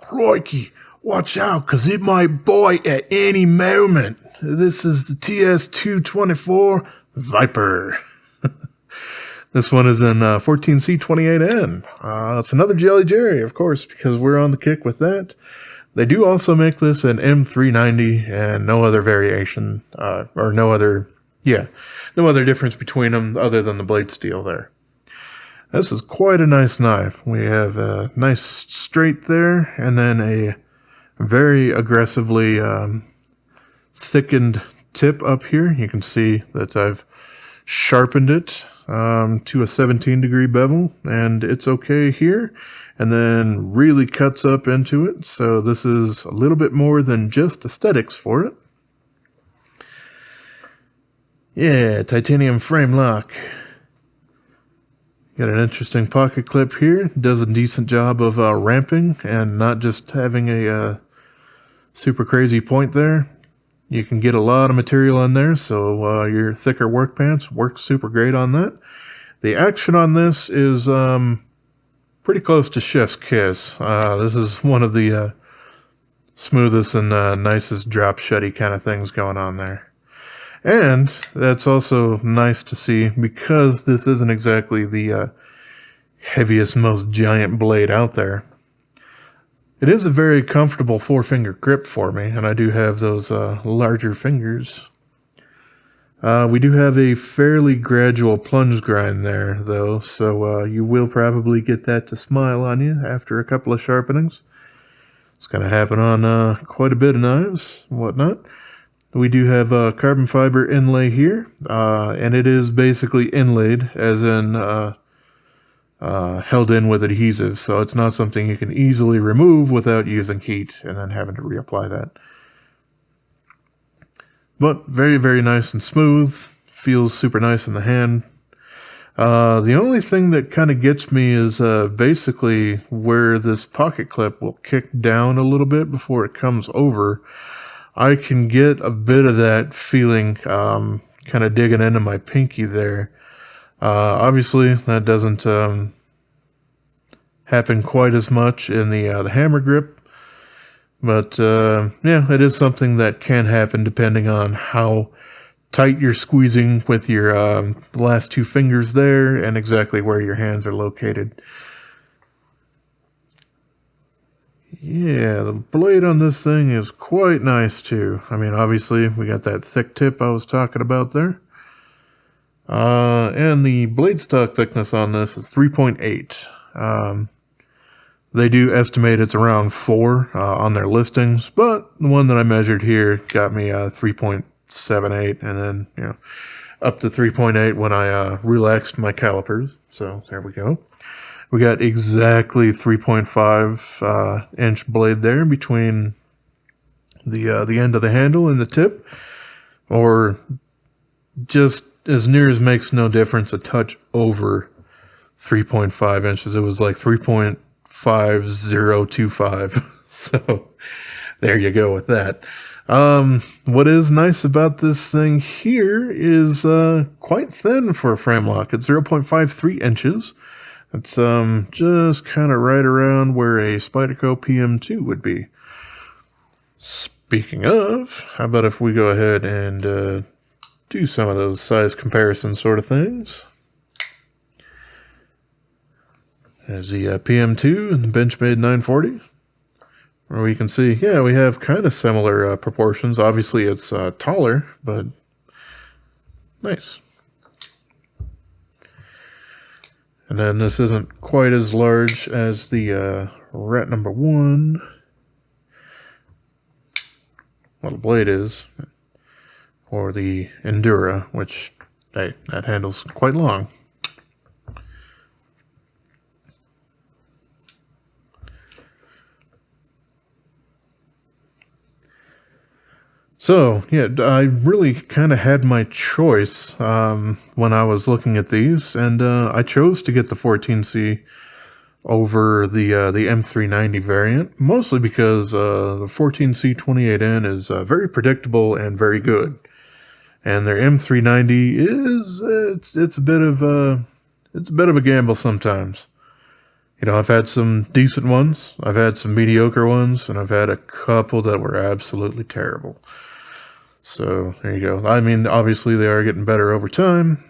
Crikey, watch out, 'cause it might bite at any moment. This is the TS224 Viper. This one is in 14C28N. It's another Jelly Jerry, of course, because we're on the kick with that. They do also make this in M390 and no other variation, or no other difference between them other than the blade steel there. This is quite a nice knife. We have a nice straight there, and then a very aggressively thickened tip up here. You can see that I've sharpened it to a 17-degree bevel, and it's okay here, and then really cuts up into it. So this is a little bit more than just aesthetics for it. Yeah, titanium frame lock. Got an interesting pocket clip here. Does a decent job of ramping and not just having a super crazy point there. You can get a lot of material on there, so your thicker work pants work super great on that. The action on this is pretty close to chef's kiss. This is one of the smoothest and nicest drop shutty kind of things going on there. And that's also nice to see because this isn't exactly the heaviest, most giant blade out there. It is a very comfortable 4-finger grip for me, and I do have those larger fingers. We do have a fairly gradual plunge grind there, though, so you will probably get that to smile on you after a couple of sharpenings. It's going to happen on quite a bit of knives and whatnot. We do have a carbon fiber inlay here, and it is basically inlaid, as in held in with adhesive, so it's not something you can easily remove without using heat and then having to reapply that. But very, very nice and smooth, feels super nice in the hand. The only thing that kind of gets me is basically where this pocket clip will kick down a little bit before it comes over. I can get a bit of that feeling kind of digging into my pinky there. Obviously, that doesn't happen quite as much in the hammer grip, but yeah, it is something that can happen depending on how tight you're squeezing with your the last two fingers there and exactly where your hands are located. Yeah, the blade on this thing is quite nice too. I mean, obviously, we got that thick tip I was talking about there. And the blade stock thickness on this is 3.8. They do estimate it's around 4 on their listings, but the one that I measured here got me 3.78, and then up to 3.8 when I relaxed my calipers. So there we go. We got exactly 3.5 inch blade there between the end of the handle and the tip, or just as near as makes no difference, a touch over 3.5 inches. It was like 3.5025. So there you go with that. What is nice about this thing here is quite thin for a frame lock. It's 0.53 inches. It's just kind of right around where a Spyderco PM2 would be. Speaking of, how about if we go ahead and do some of those size comparison sort of things. There's the PM2 and the Benchmade 940. Where we can see, yeah, we have kind of similar proportions. Obviously, it's taller, but nice. And then this isn't quite as large as the Rat number 1. Well, the blade is. Or the Endura, which, hey, that handle's quite long. So, yeah, I really kind of had my choice when I was looking at these, and I chose to get the 14C over the M390 variant, mostly because the 14C28N is very predictable and very good, and their M390 is it's a bit of a gamble sometimes. You know, I've had some decent ones, I've had some mediocre ones, and I've had a couple that were absolutely terrible. So there you go. I mean, obviously they are getting better over time.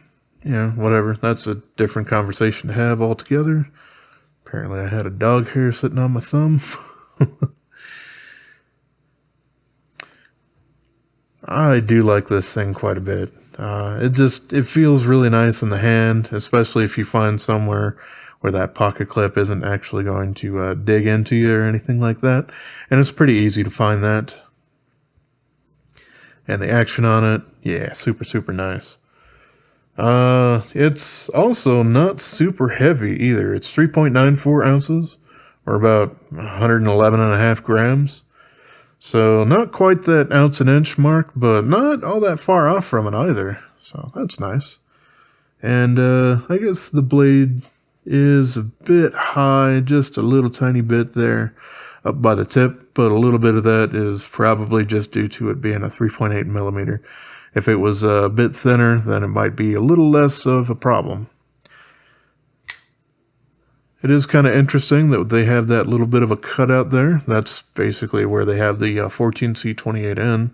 You know, whatever. That's a different conversation to have altogether. Apparently I had a dog hair sitting on my thumb. I do like this thing quite a bit. It feels really nice in the hand, especially if you find somewhere where that pocket clip isn't actually going to dig into you or anything like that. And it's pretty easy to find that. And the action on it, yeah, super, super nice. It's also not super heavy either. It's 3.94 ounces, or about 111.5 grams. So not quite that ounce an inch mark, but not all that far off from it either. So that's nice. And I guess the blade is a bit high, just a little tiny bit there up by the tip, but a little bit of that is probably just due to it being a 3.8 millimeter. If it was a bit thinner, then it might be a little less of a problem. It is kind of interesting that they have that little bit of a cutout there. That's basically where they have the 14C28N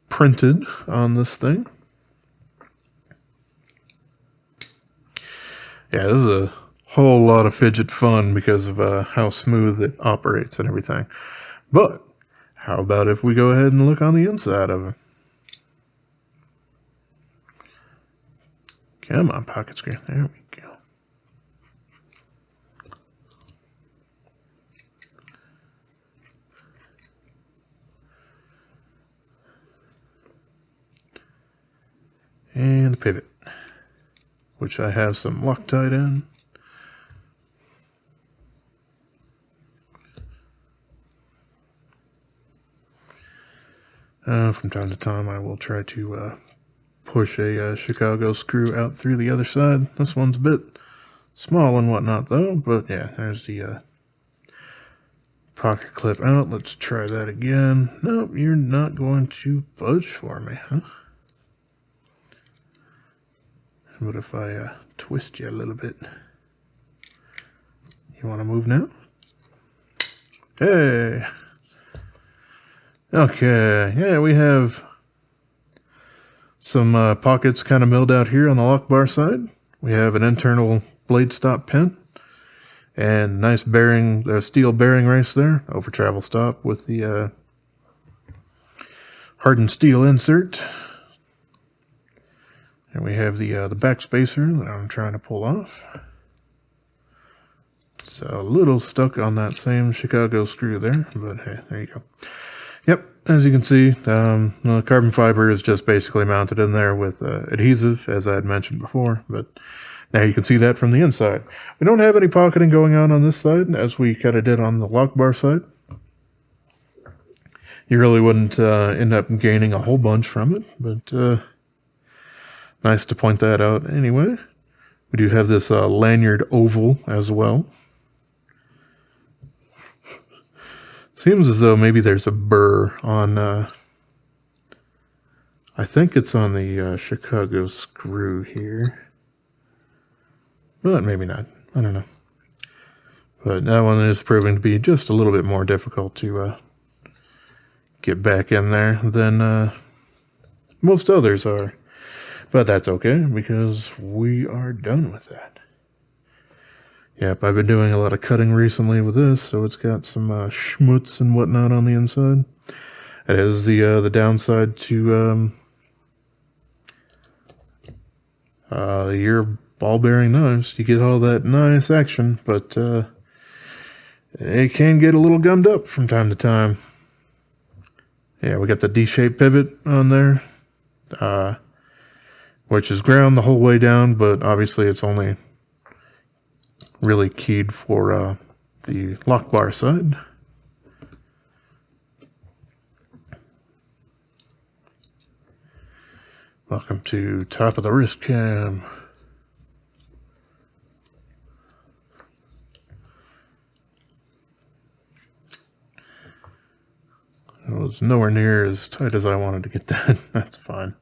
printed on this thing. Yeah, this is a whole lot of fidget fun because of how smooth it operates and everything. But how about if we go ahead and look on the inside of it? Come on, pocket screen. There we go. And the pivot, which I have some Loctite in. From time to time, I will try to push a Chicago screw out through the other side. This one's a bit small and whatnot, though. But yeah, there's the pocket clip out. Let's try that again. Nope, you're not going to budge for me, huh? What if I twist you a little bit? You want to move now? Hey! Okay, yeah, we have some pockets kind of milled out here on the lock bar side. We have an internal blade stop pin and nice bearing, steel bearing race there, over travel stop with the hardened steel insert. And we have the back spacer that I'm trying to pull off. It's a little stuck on that same Chicago screw there, but hey, there you go. Yep, as you can see, the carbon fiber is just basically mounted in there with adhesive, as I had mentioned before, but now you can see that from the inside. We don't have any pocketing going on this side, as we kind of did on the lock bar side. You really wouldn't end up gaining a whole bunch from it, but nice to point that out anyway. We do have this lanyard oval as well. Seems as though maybe there's a burr on, I think it's on the Chicago screw here. But maybe not. I don't know. But that one is proving to be just a little bit more difficult to get back in there than most others are. But that's okay, because we are done with that. Yep, I've been doing a lot of cutting recently with this, so it's got some schmutz and whatnot on the inside. It is the downside to your ball bearing knives. You get all that nice action, but it can get a little gummed up from time to time. Yeah, we got the D-shaped pivot on there, which is ground the whole way down, but obviously it's only really keyed for the lock bar side. Welcome to top of the wrist cam. It was nowhere near as tight as I wanted to get that. That's fine.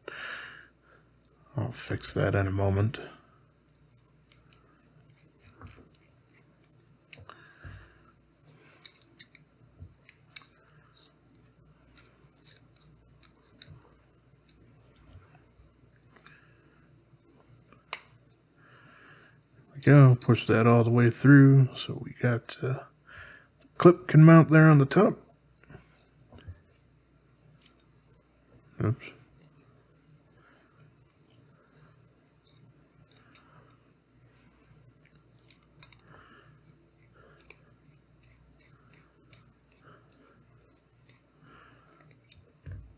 I'll fix that in a moment. Go, push that all the way through, so we got clip can mount there on the top. Oops.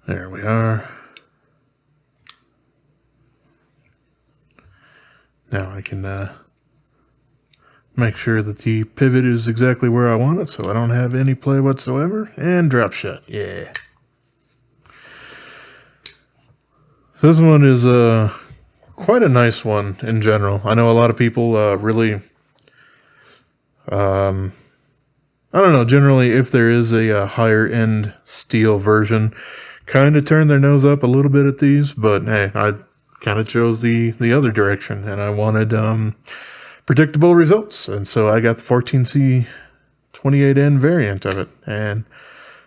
There we are. Now I can make sure that the pivot is exactly where I want it, so I don't have any play whatsoever, and drop shut. Yeah. This one is quite a nice one in general. I know a lot of people really, I don't know, generally if there is a higher end steel version, kind of turn their nose up a little bit at these, but hey, I kind of chose the other direction, and I wanted predictable results, and so I got the 14C 28N variant of it, and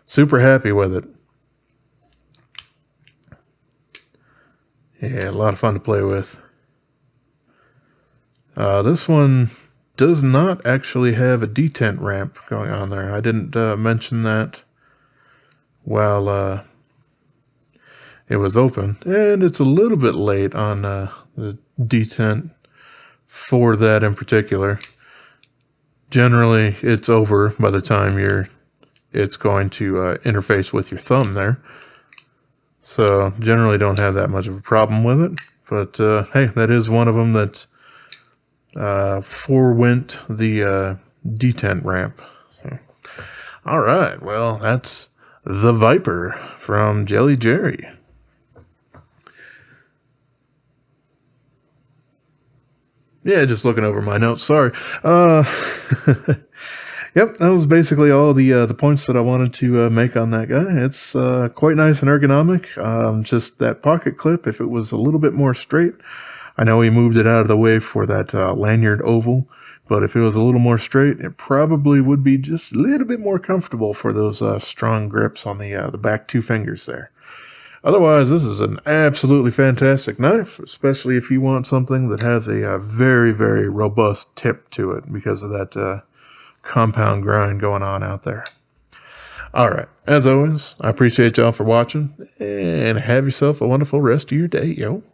super happy with it. Yeah, a lot of fun to play with. This one does not actually have a detent ramp going on there. I didn't mention that while it was open, and it's a little bit late on the detent for that in particular. Generally, it's over by the time it's going to interface with your thumb there. So generally don't have that much of a problem with it. But hey, that is one of them that forewent the detent ramp. So, all right, well, that's the Viper from Jelly Jerry. Yeah, just looking over my notes. Sorry. Yep, that was basically all the points that I wanted to make on that guy. It's quite nice and ergonomic. Just that pocket clip, if it was a little bit more straight, I know he moved it out of the way for that lanyard oval, but if it was a little more straight, it probably would be just a little bit more comfortable for those strong grips on the back two fingers there. Otherwise, this is an absolutely fantastic knife, especially if you want something that has a very, very robust tip to it because of that compound grind going on out there. All right. As always, I appreciate y'all for watching, and have yourself a wonderful rest of your day, yo.